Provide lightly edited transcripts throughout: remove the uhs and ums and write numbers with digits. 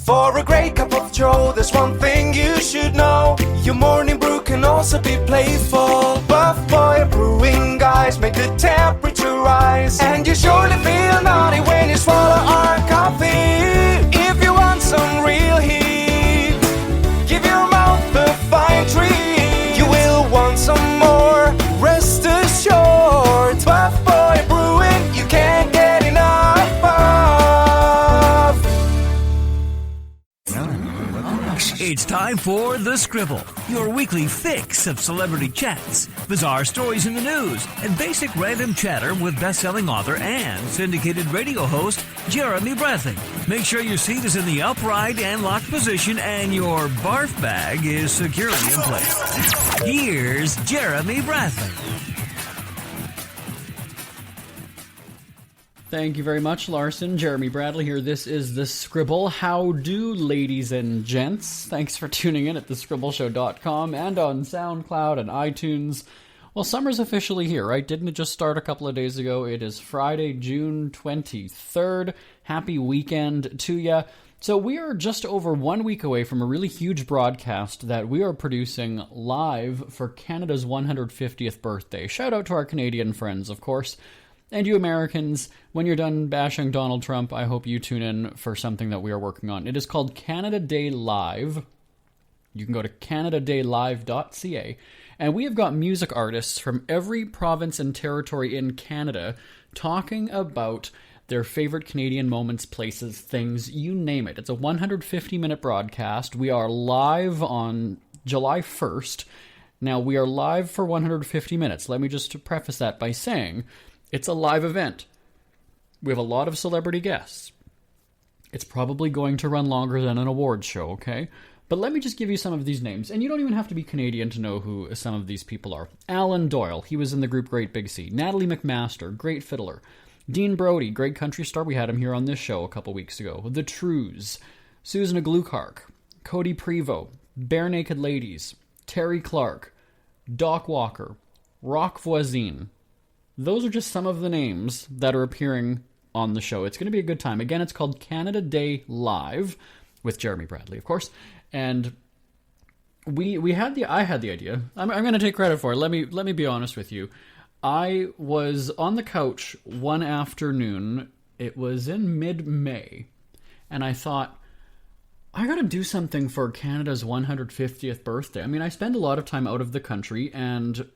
For a great cup of joe, there's one thing you should know. Your morning brew can also be playful. Buff Boy Brewing guys make the temperature rise, and you surely feel naughty when you swallow our coffee. If you want some real heat, give your mouth a fine treat. You will want some more, rest assured. Buff Boy Brewing, you can't get enough of. It's time for The Scribble, your weekly fix of celebrity chats, bizarre stories in the news, and basic random chatter with best-selling author and syndicated radio host Jeremy Bradley. Make sure your seat is in the upright and locked position and your barf bag is securely in place. Here's Jeremy Bradley. Thank you very much, Larson. Jeremy Bradley here. This is The Scribble. How do, ladies and gents? Thanks for tuning in at thescribbleshow.com and on SoundCloud and iTunes. Well, summer's officially here, right? Didn't it just start a couple of days ago? It is Friday, June 23rd. Happy weekend to ya. So we are just over 1 week away from a really huge broadcast that we are producing live for Canada's 150th birthday. Shout out to our Canadian friends, of course. And you Americans, when you're done bashing Donald Trump, I hope you tune in for something that we are working on. It is called Canada Day Live. You can go to canadadaylive.ca. And we have got music artists from every province and territory in Canada talking about their favorite Canadian moments, places, things, you name it. It's a 150-minute broadcast. We are live on July 1st. Now, we are live for 150 minutes. Let me just preface that by saying it's a live event. We have a lot of celebrity guests. It's probably going to run longer than an awards show, okay? But let me just give you some of these names. And you don't even have to be Canadian to know who some of these people are. Alan Doyle, he was in the group Great Big Sea. Natalie McMaster, great fiddler. Dean Brody, great country star. We had him here on this show a couple weeks ago. The Trews. Susan Aglukark. Cody Prevost. Bare Naked Ladies. Terry Clark. Doc Walker. Rock Voisine. Those are just some of the names that are appearing on the show. It's going to be a good time. Again, it's called Canada Day Live with Jeremy Bradley, of course. And I had the idea. I'm going to take credit for it. Let me be honest with you. I was on the couch one afternoon. It was in mid-May, and I thought, I got to do something for Canada's 150th birthday. I mean, I spend a lot of time out of the country, and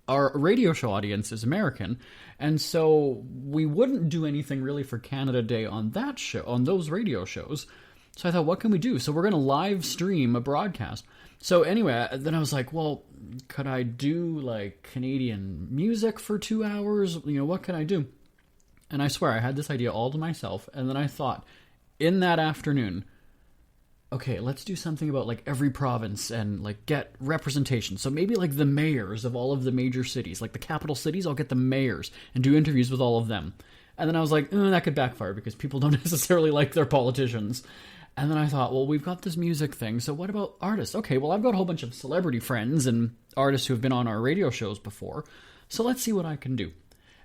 our radio show audience is American, and so we wouldn't do anything really for Canada Day on that show, on those radio shows. So I thought, what can we do? So we're going to live stream a broadcast. So anyway, then I was like, well, could I do like Canadian music for 2 hours? You know, what can I do? And I swear I had this idea all to myself, and then I thought, in that afternoon, okay, let's do something about like every province and like get representation. So maybe like the mayors of all of the major cities, like the capital cities, I'll get the mayors and do interviews with all of them. And then I was like, that could backfire because people don't necessarily like their politicians. And then I thought, well, we've got this music thing, so what about artists? Okay, well, I've got a whole bunch of celebrity friends and artists who have been on our radio shows before, so let's see what I can do.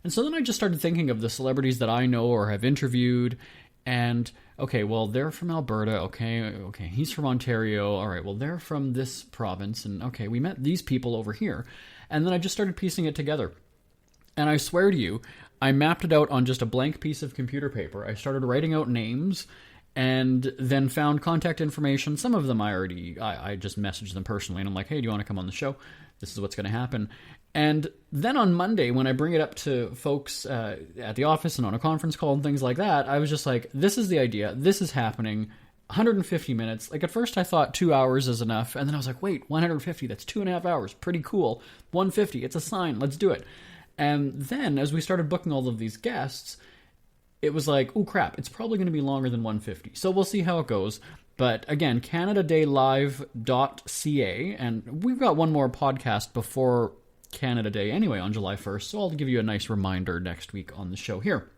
And so then I just started thinking of the celebrities that I know or have interviewed. And, okay, well, they're from Alberta, okay, he's from Ontario, all right, well, they're from this province, and okay, we met these people over here. And then I just started piecing it together. And I swear to you, I mapped it out on just a blank piece of computer paper. I started writing out names, and then found contact information. Some of them I just messaged them personally, and I'm like, hey, do you want to come on the show? This is what's going to happen. And then on Monday, when I bring it up to folks at the office and on a conference call and things like that, I was just like, this is the idea. This is happening. 150 minutes. Like at first I thought 2 hours is enough. And then I was like, wait, 150, that's 2.5 hours. Pretty cool. 150, it's a sign. Let's do it. And then as we started booking all of these guests, it was like, oh crap, it's probably going to be longer than 150. So we'll see how it goes. But again, canadadaylive.ca. And we've got one more podcast before Canada Day anyway on July 1st. So I'll give you a nice reminder next week on the show here.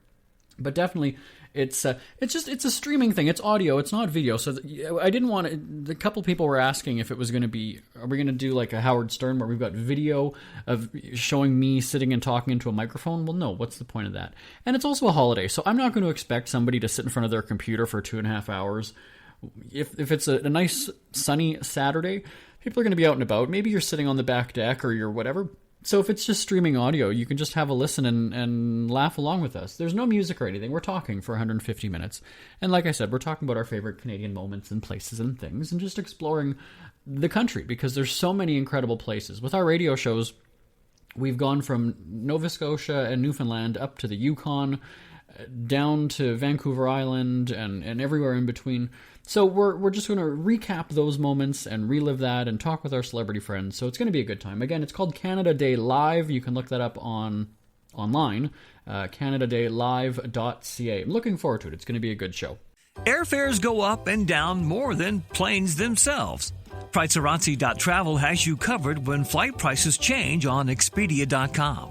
But definitely, it's a streaming thing. It's audio. It's not video. So I didn't want to. A couple people were asking if it was going to be. Are we going to do like a Howard Stern where we've got video of showing me sitting and talking into a microphone? Well, no. What's the point of that? And it's also a holiday, so I'm not going to expect somebody to sit in front of their computer for 2.5 hours If it's a nice sunny Saturday, people are going to be out and about. Maybe you're sitting on the back deck or you're whatever. So if it's just streaming audio, you can just have a listen and laugh along with us. There's no music or anything. We're talking for 150 minutes. And like I said, we're talking about our favorite Canadian moments and places and things and just exploring the country because there's so many incredible places. With our radio shows, we've gone from Nova Scotia and Newfoundland up to the Yukon, down to Vancouver Island and everywhere in between. So we're just going to recap those moments and relive that and talk with our celebrity friends. So it's going to be a good time. Again, it's called Canada Day Live. You can look that up online, canadadaylive.ca. I'm looking forward to it. It's going to be a good show. Airfares go up and down more than planes themselves. Pricearazzi.travel has you covered when flight prices change on Expedia.com.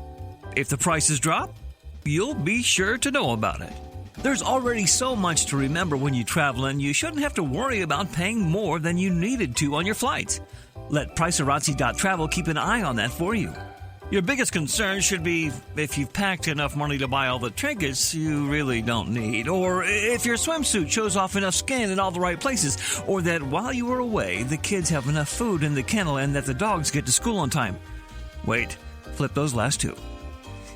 If the prices drop, you'll be sure to know about it. There's already so much to remember when you travel, and you shouldn't have to worry about paying more than you needed to on your flights. Let Pricearazzi.travel keep an eye on that for you. Your biggest concern should be if you've packed enough money to buy all the trinkets you really don't need, or if your swimsuit shows off enough skin in all the right places, or that while you are away, the kids have enough food in the kennel and that the dogs get to school on time. Wait, flip those last two.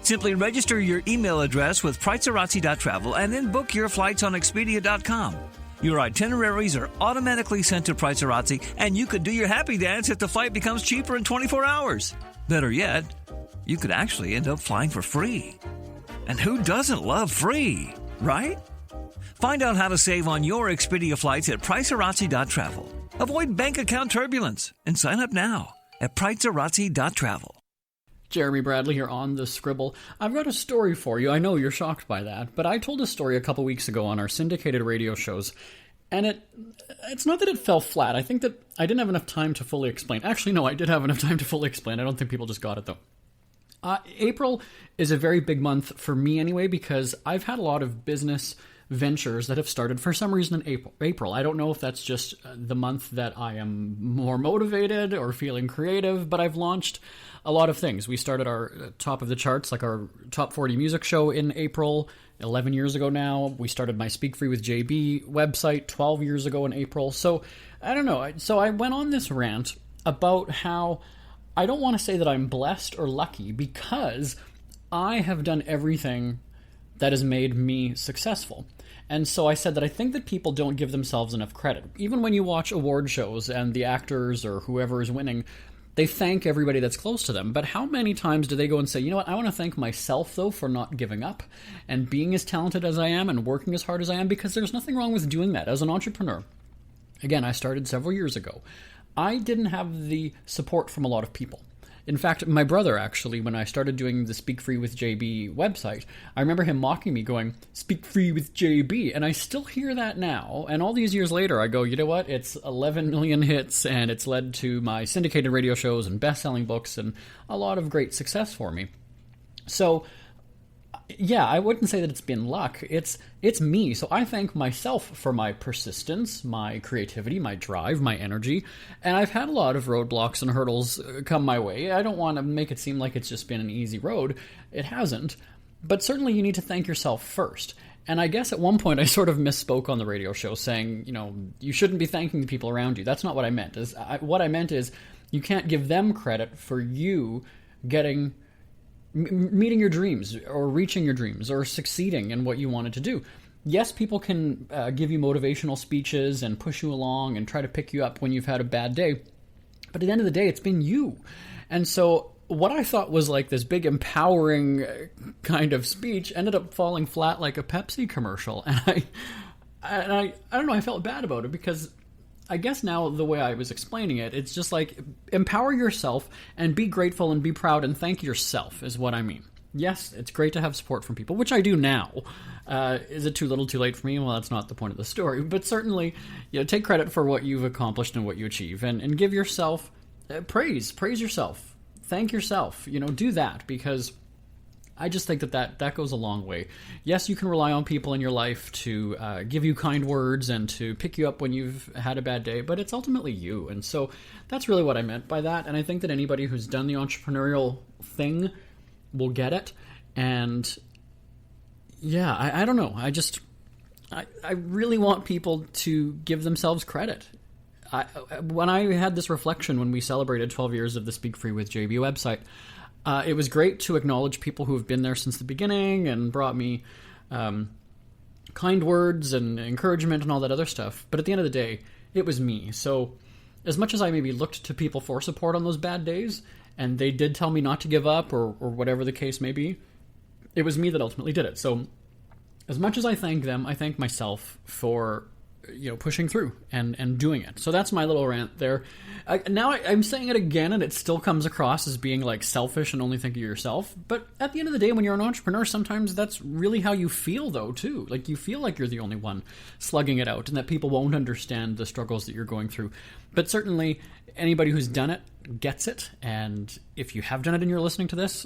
Simply register your email address with Pricearazzi.travel and then book your flights on Expedia.com. Your itineraries are automatically sent to Pricearazzi, and you could do your happy dance if the flight becomes cheaper in 24 hours. Better yet, you could actually end up flying for free. And who doesn't love free, right? Find out how to save on your Expedia flights at Pricearazzi.travel. Avoid bank account turbulence and sign up now at Pricearazzi.travel. Jeremy Bradley here on The Scribble. I've got a story for you. I know you're shocked by that, but I told a story a couple weeks ago on our syndicated radio shows, and it's not that it fell flat. I think that I didn't have enough time to fully explain. Actually, no, I did have enough time to fully explain. I don't think people just got it, though. April is a very big month for me anyway, because I've had a lot of business ventures that have started for some reason in April. I don't know if that's just the month that I am more motivated or feeling creative, but I've launched a lot of things. We started our top of the charts, like our top 40 music show in April, 11 years ago now. We started my Speak Free with JB website 12 years ago in April. So I don't know. So I went on this rant about how I don't want to say that I'm blessed or lucky, because I have done everything that has made me successful. And so I said that I think that people don't give themselves enough credit. Even when you watch award shows and the actors or whoever is winning, they thank everybody that's close to them. But how many times do they go and say, you know what, I want to thank myself, though, for not giving up and being as talented as I am and working as hard as I am? Because there's nothing wrong with doing that. As an entrepreneur, again, I started several years ago. I didn't have the support from a lot of people. In fact, my brother, actually, when I started doing the Speak Free with JB website, I remember him mocking me going, "Speak Free with JB," and I still hear that now. And all these years later, I go, you know what? It's 11 million hits, and it's led to my syndicated radio shows and best-selling books and a lot of great success for me. So yeah, I wouldn't say that it's been luck. It's me. So I thank myself for my persistence, my creativity, my drive, my energy. And I've had a lot of roadblocks and hurdles come my way. I don't want to make it seem like it's just been an easy road. It hasn't. But certainly you need to thank yourself first. And I guess at one point I sort of misspoke on the radio show saying, you shouldn't be thanking the people around you. That's not what I meant. What I meant is you can't give them credit for you meeting your dreams or reaching your dreams or succeeding in what you wanted to do. Yes, people can give you motivational speeches and push you along and try to pick you up when you've had a bad day. But at the end of the day, it's been you. And so what I thought was like this big empowering kind of speech ended up falling flat like a Pepsi commercial. And I don't know, I felt bad about it because I guess now the way I was explaining it, it's just like empower yourself and be grateful and be proud and thank yourself is what I mean. Yes, it's great to have support from people, which I do now. Is it too little too late for me? Well, that's not the point of the story. But certainly, take credit for what you've accomplished and what you achieve and give yourself praise. Praise yourself. Thank yourself. Do that because I just think that goes a long way. Yes, you can rely on people in your life to give you kind words and to pick you up when you've had a bad day, but it's ultimately you. And so that's really what I meant by that. And I think that anybody who's done the entrepreneurial thing will get it. And yeah, I don't know. I really want people to give themselves credit. When I had this reflection when we celebrated 12 years of the Speak Free with JB website, it was great to acknowledge people who have been there since the beginning and brought me kind words and encouragement and all that other stuff. But at the end of the day, it was me. So as much as I maybe looked to people for support on those bad days, and they did tell me not to give up or whatever the case may be, it was me that ultimately did it. So as much as I thank them, I thank myself for pushing through and doing it. So that's my little rant there. Now I'm saying it again, and it still comes across as being like selfish and only think of yourself. But at the end of the day, when you're an entrepreneur, sometimes that's really how you feel, though, too. Like, you feel like you're the only one slugging it out and that people won't understand the struggles that you're going through. But certainly, anybody who's done it gets it. And if you have done it and you're listening to this,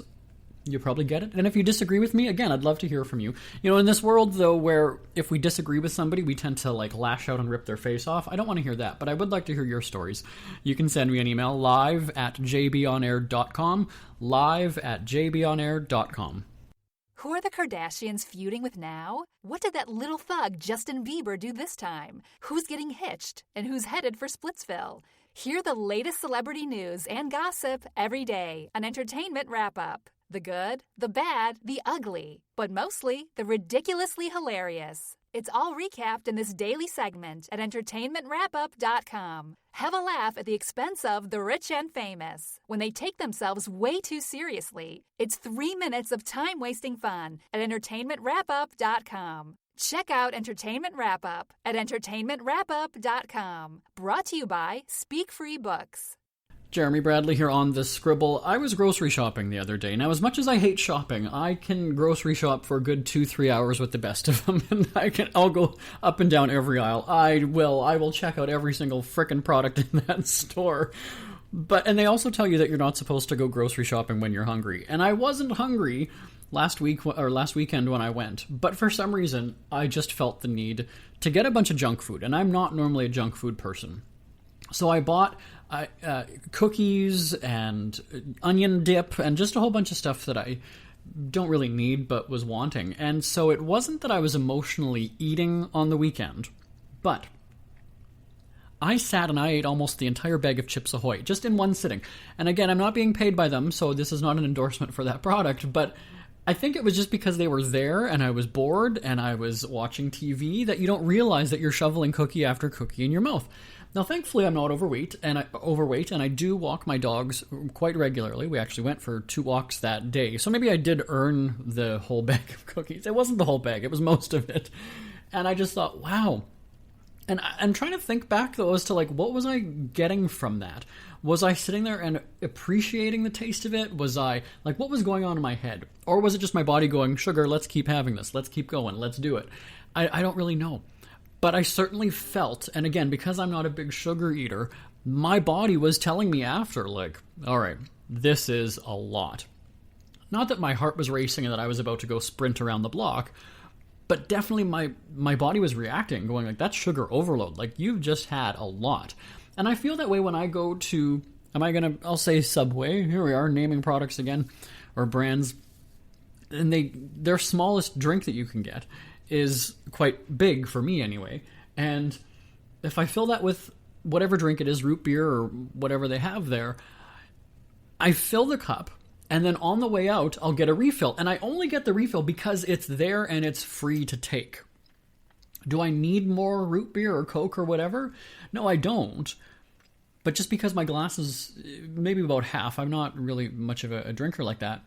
you probably get it. And if you disagree with me, again, I'd love to hear from you. In this world, though, where if we disagree with somebody, we tend to lash out and rip their face off, I don't want to hear that, but I would like to hear your stories. You can send me an email, live@jbonair.com, live@jbonair.com. Who are the Kardashians feuding with now? What did that little thug Justin Bieber do this time? Who's getting hitched? And who's headed for Splitsville? Hear the latest celebrity news and gossip every day on Entertainment Wrap-Up. The good, the bad, the ugly, but mostly the ridiculously hilarious. It's all recapped in this daily segment at entertainmentwrapup.com. Have a laugh at the expense of the rich and famous when they take themselves way too seriously. It's 3 minutes of time-wasting fun at entertainmentwrapup.com. Check out Entertainment Wrap-Up at entertainmentwrapup.com. Brought to you by Speak Free Books. Jeremy Bradley here on The Scribble. I was grocery shopping the other day. Now, as much as I hate shopping, I can grocery shop for a good 2-3 hours with the best of them, and I'll go up and down every aisle. I will check out every single frickin' product in that store. And they also tell you that you're not supposed to go grocery shopping when you're hungry. And I wasn't hungry last weekend when I went, but for some reason, I just felt the need to get a bunch of junk food, and I'm not normally a junk food person. So I bought cookies and onion dip and just a whole bunch of stuff that I don't really need but was wanting. And so it wasn't that I was emotionally eating on the weekend, but I sat and I ate almost the entire bag of Chips Ahoy just in one sitting. And again, I'm not being paid by them, so this is not an endorsement for that product, but I think it was just because they were there and I was bored and I was watching TV that you don't realize that you're shoveling cookie after cookie in your mouth. Now, thankfully, I'm not overweight, and I do walk my dogs quite regularly. We actually went for 2 walks that day, so maybe I did earn the whole bag of cookies. It wasn't the whole bag, it was most of it. And I just thought, wow. And I'm trying to think back, though, as to, what was I getting from that? Was I sitting there and appreciating the taste of it? Was I, what was going on in my head? Or was it just my body going, sugar, let's keep having this, let's keep going, let's do it? I don't really know. But I certainly felt, and again, because I'm not a big sugar eater, my body was telling me after, all right, this is a lot. Not that my heart was racing and that I was about to go sprint around the block, but definitely my body was reacting, going that's sugar overload. You've just had a lot. And I feel that way when I go to, I'll say Subway, here we are, naming products again, or brands, and their smallest drink that you can get is quite big for me anyway. And if I fill that with whatever drink it is, root beer or whatever they have there, I fill the cup, and then on the way out, I'll get a refill. And I only get the refill because it's there and it's free to take. Do I need more root beer or Coke or whatever? No, I don't. But just because my glass is maybe about half, I'm not really much of a drinker like that,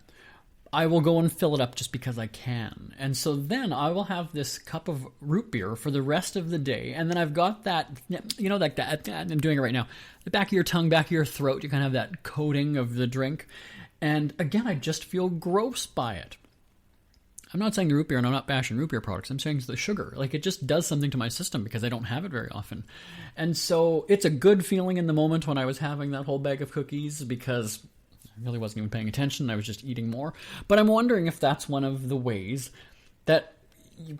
I will go and fill it up just because I can. And so then I will have this cup of root beer for the rest of the day. And then I've got that, that, I'm doing it right now, the back of your tongue, back of your throat, you kind of have that coating of the drink. And again, I just feel gross by it. I'm not saying the root beer, and I'm not bashing root beer products. I'm saying it's the sugar. It just does something to my system because I don't have it very often. And so it's a good feeling in the moment when I was having that whole bag of cookies because I really wasn't even paying attention. I was just eating more. But I'm wondering if that's one of the ways that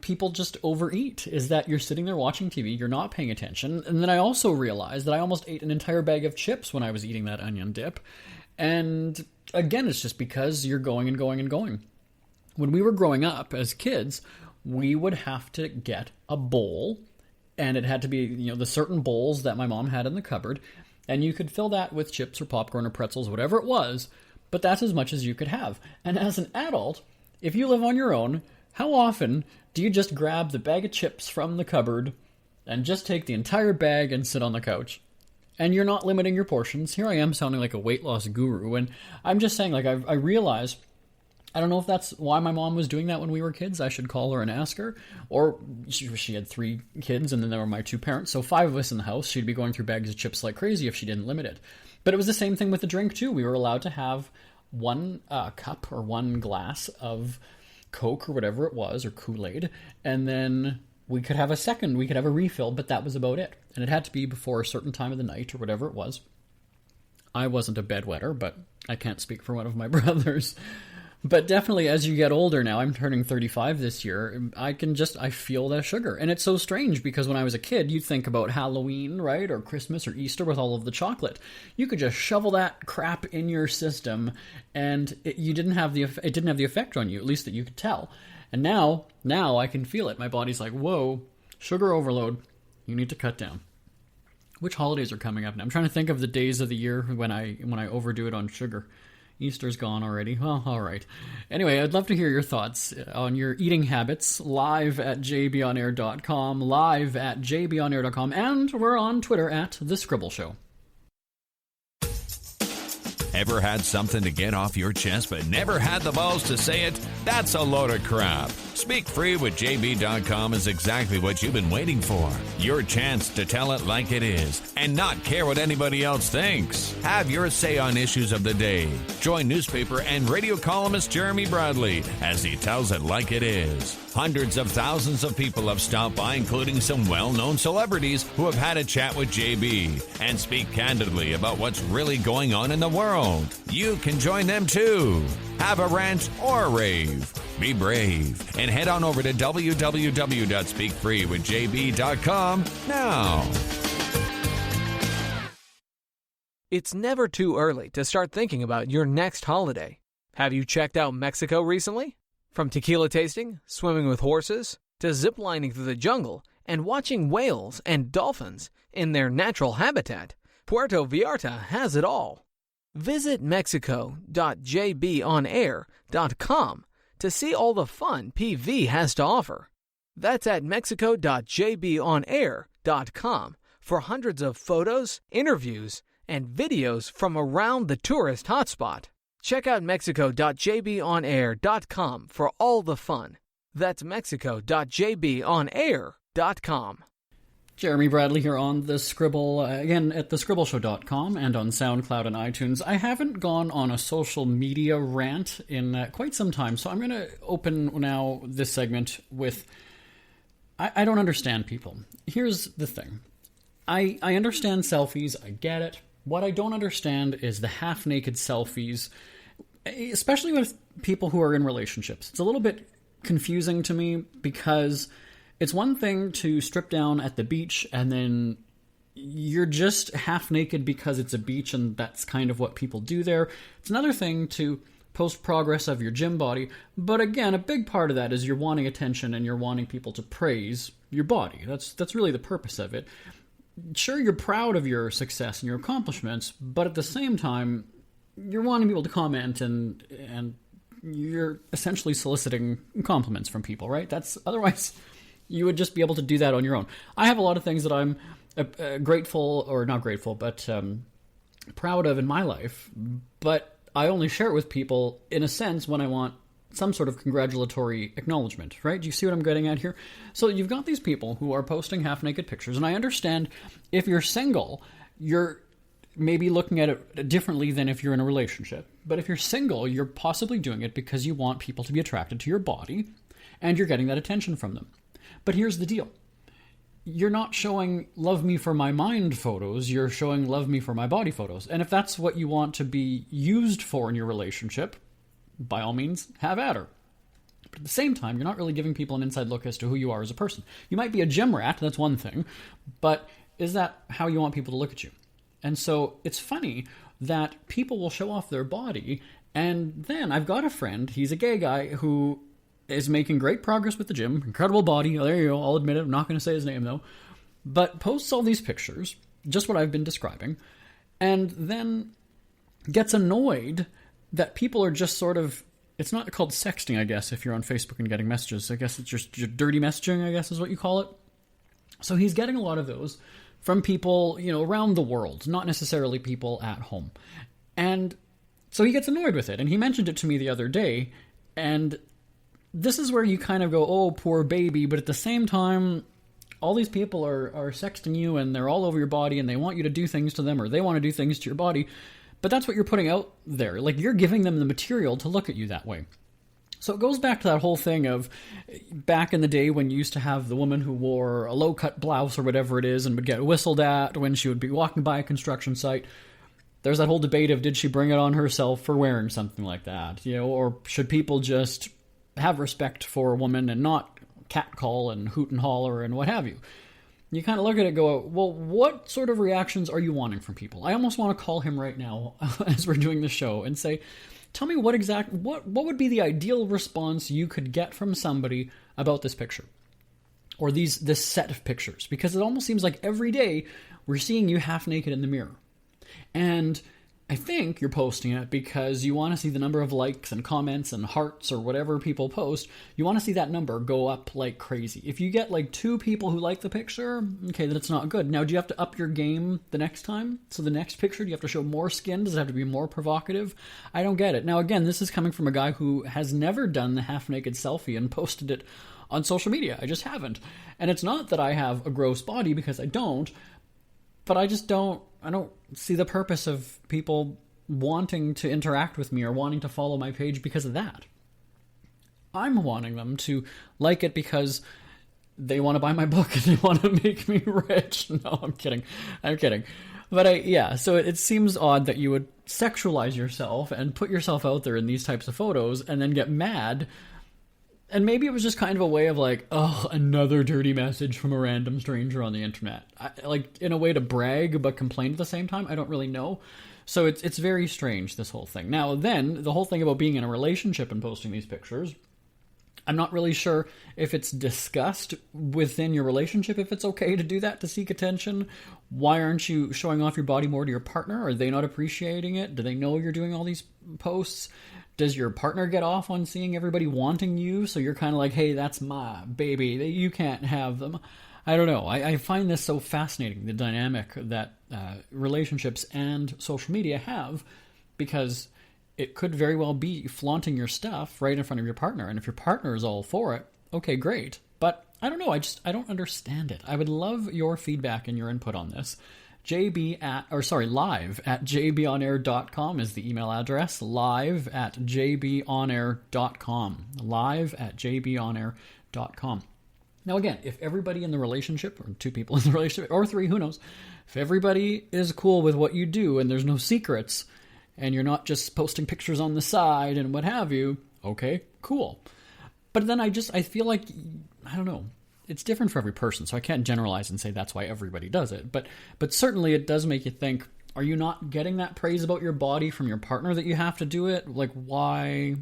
people just overeat, is that you're sitting there watching TV, you're not paying attention. And then I also realized that I almost ate an entire bag of chips when I was eating that onion dip. And again, it's just because you're going and going and going. When we were growing up as kids, we would have to get a bowl, and it had to be, the certain bowls that my mom had in the cupboard, and you could fill that with chips or popcorn or pretzels, whatever it was, but that's as much as you could have. And as an adult, if you live on your own, how often do you just grab the bag of chips from the cupboard and just take the entire bag and sit on the couch? And you're not limiting your portions. Here I am sounding like a weight loss guru, and I'm just saying, like, I realize, I don't know if that's why my mom was doing that when we were kids. I should call her and ask her. Or she had 3 kids, and then there were my 2 parents, so 5 of us in the house. She'd be going through bags of chips like crazy if she didn't limit it. But it was the same thing with the drink, too. We were allowed to have 1 cup or 1 glass of Coke or whatever it was, or Kool-Aid, and then we could have a refill, but that was about it. And it had to be before a certain time of the night or whatever it was. I wasn't a bedwetter, but I can't speak for one of my brothers. But definitely as you get older now, I'm turning 35 this year, I feel the sugar. And it's so strange because when I was a kid, you'd think about Halloween, right? Or Christmas or Easter with all of the chocolate. You could just shovel that crap in your system and it didn't have the effect on you, at least that you could tell. And now I can feel it. My body's like, whoa, sugar overload. You need to cut down. Which holidays are coming up now? I'm trying to think of the days of the year when I overdo it on sugar. Easter's gone already. Well, all right. Anyway, I'd love to hear your thoughts on your eating habits live at jbonair.com, and we're on Twitter at The Scribble Show. Ever had something to get off your chest but never had the balls to say it? That's a load of crap. Speak Free with JB.com is exactly what you've been waiting for. Your chance to tell it like it is and not care what anybody else thinks. Have your say on issues of the day. Join newspaper and radio columnist Jeremy Bradley as he tells it like it is. Hundreds of thousands of people have stopped by, including some well-known celebrities who have had a chat with JB and speak candidly about what's really going on in the world. You can join them too. Have a rant or a rave. Be brave and head on over to www.speakfreewithjb.com now. It's never too early to start thinking about your next holiday. Have you checked out Mexico recently? From tequila tasting, swimming with horses, to ziplining through the jungle and watching whales and dolphins in their natural habitat, Puerto Vallarta has it all. Visit mexico.jbonair.com to see all the fun PV has to offer. That's at mexico.jbonair.com for hundreds of photos, interviews, and videos from around the tourist hotspot. Check out mexico.jbonair.com for all the fun. That's mexico.jbonair.com. Jeremy Bradley here on The Scribble, again at thescribbleshow.com and on SoundCloud and iTunes. I haven't gone on a social media rant in quite some time, so I'm going to open now this segment with, I don't understand people. Here's the thing. I understand selfies, I get it. What I don't understand is the half-naked selfies, especially with people who are in relationships. It's a little bit confusing to me because it's one thing to strip down at the beach and then you're just half naked because it's a beach and that's kind of what people do there. It's another thing to post progress of your gym body, but again, a big part of that is you're wanting attention and you're wanting people to praise your body. That's really the purpose of it. Sure, you're proud of your success and your accomplishments, but at the same time, you're wanting people to comment and you're essentially soliciting compliments from people, right? Otherwise, you would just be able to do that on your own. I have a lot of things that I'm grateful, or not grateful, but proud of in my life, but I only share it with people, in a sense, when I want some sort of congratulatory acknowledgement, right? Do you see what I'm getting at here? So you've got these people who are posting half-naked pictures, and I understand if you're single, you're maybe looking at it differently than if you're in a relationship. But if you're single, you're possibly doing it because you want people to be attracted to your body, and you're getting that attention from them. But here's the deal. You're not showing love me for my mind photos, you're showing love me for my body photos. And if that's what you want to be used for in your relationship, by all means, have at her. But at the same time, you're not really giving people an inside look as to who you are as a person. You might be a gym rat, that's one thing, but is that how you want people to look at you? And so it's funny that people will show off their body, and then I've got a friend, he's a gay guy, who is making great progress with the gym, incredible body, there you go, I'll admit it, I'm not going to say his name though, but posts all these pictures, just what I've been describing, and then gets annoyed that people are just sort of, it's not called sexting, I guess, if you're on Facebook and getting messages. I guess it's just your dirty messaging, I guess is what you call it. So he's getting a lot of those from people, around the world, not necessarily people at home. And so he gets annoyed with it. And he mentioned it to me the other day. And this is where you kind of go, oh, poor baby. But at the same time, all these people are sexting you and they're all over your body and they want you to do things to them or they want to do things to your body. But that's what you're putting out there. Like, you're giving them the material to look at you that way. So it goes back to that whole thing of back in the day when you used to have the woman who wore a low-cut blouse or whatever it is and would get whistled at when she would be walking by a construction site. There's that whole debate of, did she bring it on herself for wearing something like that? Or should people just have respect for a woman and not catcall and hoot and holler and what have you? You kind of look at it and go, well, what sort of reactions are you wanting from people? I almost want to call him right now as we're doing the show and say, tell me what would be the ideal response you could get from somebody about this picture or this set of pictures? Because it almost seems like every day we're seeing you half naked in the mirror. And I think you're posting it because you want to see the number of likes and comments and hearts or whatever people post. You want to see that number go up like crazy. If you get like 2 people who like the picture, okay, then it's not good. Now, do you have to up your game the next time? So the next picture, do you have to show more skin? Does it have to be more provocative? I don't get it. Now, again, this is coming from a guy who has never done the half-naked selfie and posted it on social media. I just haven't. And it's not that I have a gross body, because I don't, but I don't see the purpose of people wanting to interact with me or wanting to follow my page because of that. I'm wanting them to like it because they want to buy my book and they want to make me rich. No, I'm kidding. But so it seems odd that you would sexualize yourself and put yourself out there in these types of photos and then get mad. And maybe it was just kind of a way of like, oh, another dirty message from a random stranger on the internet. In a way to brag but complain at the same time. I don't really know. So it's very strange, this whole thing. Now then, the whole thing about being in a relationship and posting these pictures, I'm not really sure if it's discussed within your relationship, if it's okay to do that to seek attention. Why aren't you showing off your body more to your partner? Are they not appreciating it? Do they know you're doing all these posts? Does your partner get off on seeing everybody wanting you? So you're kind of like, hey, that's my baby. You can't have them. I don't know. I find this so fascinating, the dynamic that relationships and social media have, because it could very well be flaunting your stuff right in front of your partner. And if your partner is all for it, okay, great. But I don't know. I don't understand it. I would love your feedback and your input on this. live at jbonair.com is the email address. Live at jbonair.com. Live at jbonair.com. Now again, if everybody in the relationship, or 2 people in the relationship, or 3, who knows, if everybody is cool with what you do and there's no secrets, and you're not just posting pictures on the side and what have you, okay, cool. But then I feel like, I don't know, it's different for every person, so I can't generalize and say that's why everybody does it. But certainly it does make you think, are you not getting that praise about your body from your partner that you have to do it? Like, why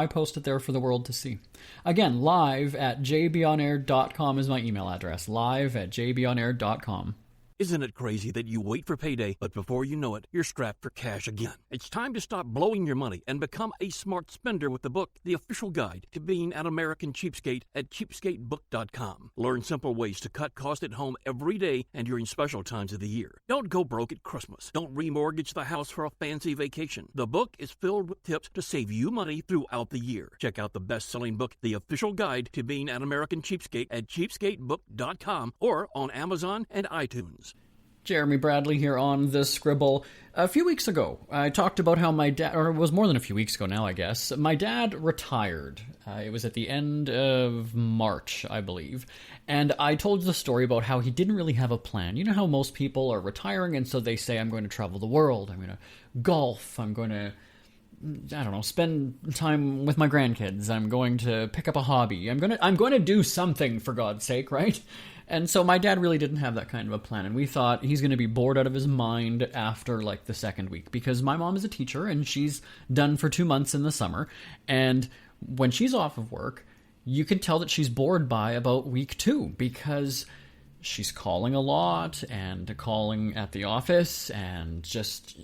post it there for the world to see? Again, live at jbonair.com is my email address. Live at jbonair.com. Isn't it crazy that you wait for payday, but before you know it, you're strapped for cash again? It's time to stop blowing your money and become a smart spender with the book, The Official Guide to Being an American Cheapskate, at cheapskatebook.com. Learn simple ways to cut costs at home every day and during special times of the year. Don't go broke at Christmas. Don't remortgage the house for a fancy vacation. The book is filled with tips to save you money throughout the year. Check out the best-selling book, The Official Guide to Being an American Cheapskate, at cheapskatebook.com or on Amazon and iTunes. Jeremy Bradley here on The Scribble. A few weeks ago, I talked about how my dad, or it was more than a few weeks ago now, I guess, my dad retired. It was at the end of March, I believe. And I told the story about how he didn't really have a plan. You know how most people are retiring, and so they say, I'm going to travel the world, I'm going to golf, I'm going to, I don't know, spend time with my grandkids, I'm going to pick up a hobby, I'm going to do something, for God's sake, right? And so my dad really didn't have that kind of a plan, and we thought he's going to be bored out of his mind after like the second week, because my mom is a teacher and she's done for 2 months in the summer, and when she's off of work, you can tell that she's bored by about week 2 because she's calling a lot and calling at the office and just,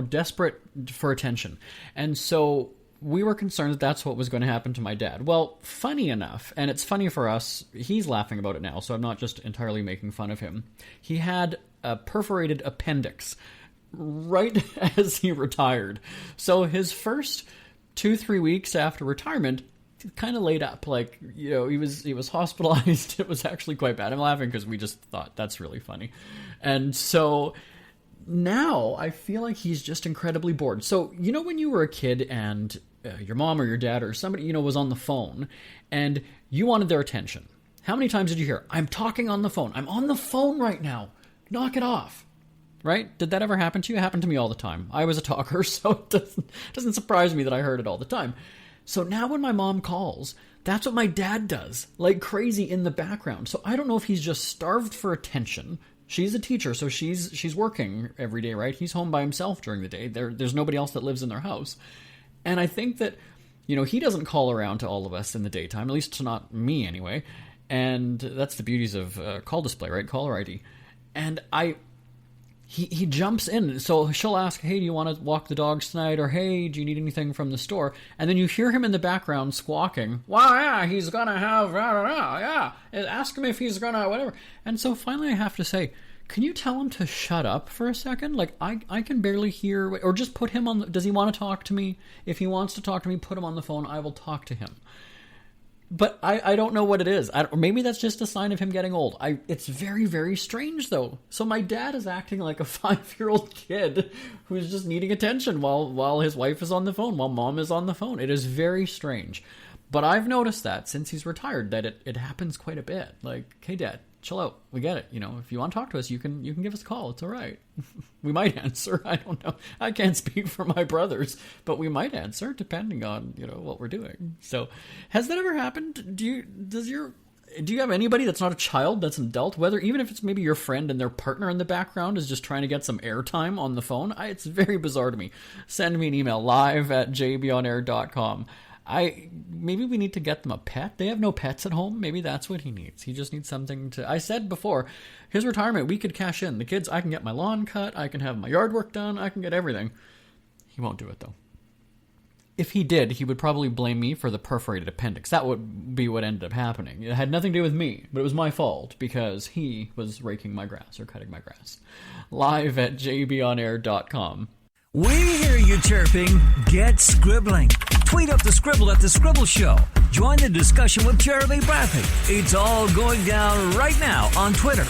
desperate for attention. And so we were concerned that that's what was going to happen to my dad. Well, funny enough, and it's funny for us, he's laughing about it now, so I'm not just entirely making fun of him. He had a perforated appendix right as he retired. So his first 2-3 weeks after retirement, kind of laid up, like, he was hospitalized. It was actually quite bad. I'm laughing because we just thought that's really funny. And so now I feel like he's just incredibly bored. So, when you were a kid and your mom or your dad or somebody, was on the phone and you wanted their attention, how many times did you hear, I'm talking on the phone. I'm on the phone right now. Knock it off. Right? Did that ever happen to you? It happened to me all the time. I was a talker, so it doesn't surprise me that I heard it all the time. So now when my mom calls, that's what my dad does, like crazy in the background. So I don't know if he's just starved for attention. She's a teacher, so she's working every day, right? He's home by himself during the day. There's nobody else that lives in their house. And I think that, he doesn't call around to all of us in the daytime, at least to not me anyway. And that's the beauties of call display, right? Caller ID. And He jumps in, so she'll ask, hey, do you want to walk the dogs tonight? Or, hey, do you need anything from the store? And then you hear him in the background squawking, well, yeah, he's going to have, yeah, ask him if he's going to, whatever. And so finally I have to say, can you tell him to shut up for a second? Like, I can barely hear, or just put him on, does he want to talk to me? If he wants to talk to me, put him on the phone, I will talk to him. But I don't know what it is. Or maybe that's just a sign of him getting old. It's very, very strange, though. So my dad is acting like a 5-year-old kid who's just needing attention while his wife is on the phone, while mom is on the phone. It is very strange. But I've noticed that since he's retired, that it happens quite a bit. Like, hey, Dad, chill out. We get it. If you want to talk to us, you can give us a call. It's all right. We might answer. I don't know. I can't speak for my brothers, but we might answer depending on, what we're doing. So has that ever happened? Do you have anybody that's not a child, that's an adult, whether even if it's maybe your friend and their partner in the background is just trying to get some airtime on the phone? It's very bizarre to me. Send me an email, live@jbonair.com. Maybe we need to get them a pet. They have no pets at home. Maybe that's what he needs. He just needs something to... I said before, his retirement, we could cash in. The kids, I can get my lawn cut. I can have my yard work done. I can get everything. He won't do it, though. If he did, he would probably blame me for the perforated appendix. That would be what ended up happening. It had nothing to do with me, but it was my fault because he was raking my grass or cutting my grass. Live@jbonair.com. We hear you chirping. Get scribbling. Tweet up the Scribble at The Scribble Show. Join the discussion with Jeremy Bradley. It's all going down right now on Twitter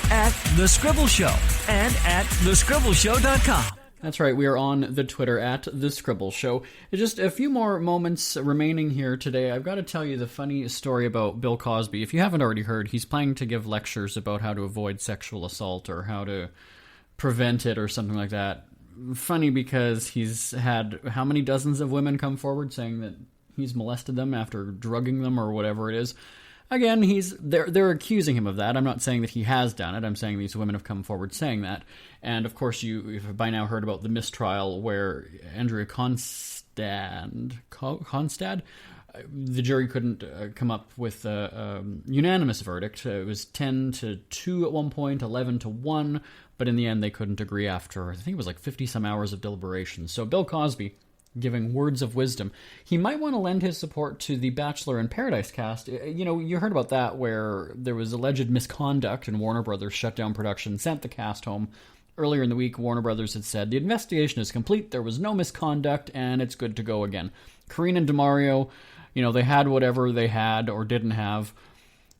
@The Scribble Show and at thescribbleshow.com. That's right, we are on the Twitter @The Scribble Show. Just a few more moments remaining here today. I've got to tell you the funny story about Bill Cosby. If you haven't already heard, he's planning to give lectures about how to avoid sexual assault or how to prevent it or something like that. Funny because he's had how many dozens of women come forward saying that he's molested them after drugging them or whatever it is. Again, they're accusing him of that. I'm not saying that he has done it. I'm saying these women have come forward saying that. And of course, you've by now heard about the mistrial where Andrea Constad, the jury couldn't come up with a unanimous verdict. It was 10-2 at one point, 11-1, but in the end they couldn't agree after, I think it was like 50-some hours of deliberation. So Bill Cosby giving words of wisdom. He might want to lend his support to the Bachelor in Paradise cast. You heard about that where there was alleged misconduct and Warner Brothers shut down production, sent the cast home. Earlier in the week, Warner Brothers had said, the investigation is complete, there was no misconduct, and it's good to go again. Karine and DeMario, they had whatever they had or didn't have.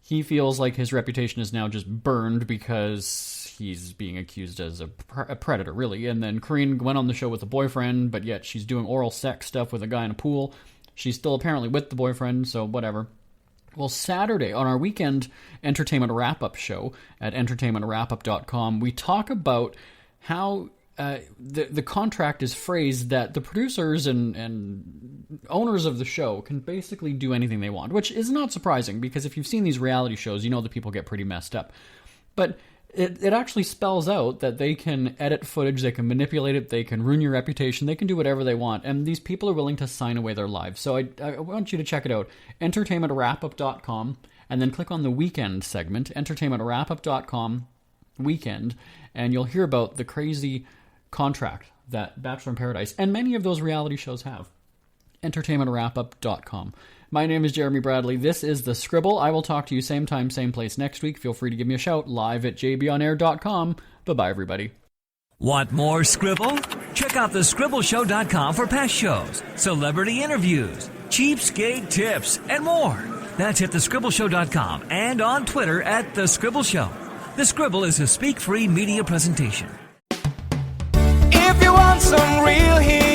He feels like his reputation is now just burned because he's being accused as a predator, really. And then Karine went on the show with a boyfriend, but yet she's doing oral sex stuff with a guy in a pool. She's still apparently with the boyfriend, so whatever. Well, Saturday, on our weekend entertainment wrap-up show at entertainmentwrapup.com, we talk about how the contract is phrased that the producers and owners of the show can basically do anything they want, which is not surprising because if you've seen these reality shows, you know that people get pretty messed up. But it actually spells out that they can edit footage, they can manipulate it, they can ruin your reputation, they can do whatever they want, and these people are willing to sign away their lives. So I want you to check it out, entertainmentwrapup.com, and then click on the weekend segment, entertainmentwrapup.com, weekend, and you'll hear about the crazy contract that Bachelor in Paradise and many of those reality shows have. entertainmentwrapup.com. My name is Jeremy Bradley. This is The Scribble. I will talk to you same time, same place next week. Feel free to give me a shout live at jbonair.com. Bye-bye, everybody. Want more Scribble? Check out thescribbleshow.com for past shows, celebrity interviews, cheapskate tips, and more. That's at thescribbleshow.com and on Twitter at The Scribble Show. The Scribble is a speak-free media presentation. If you want some real heat,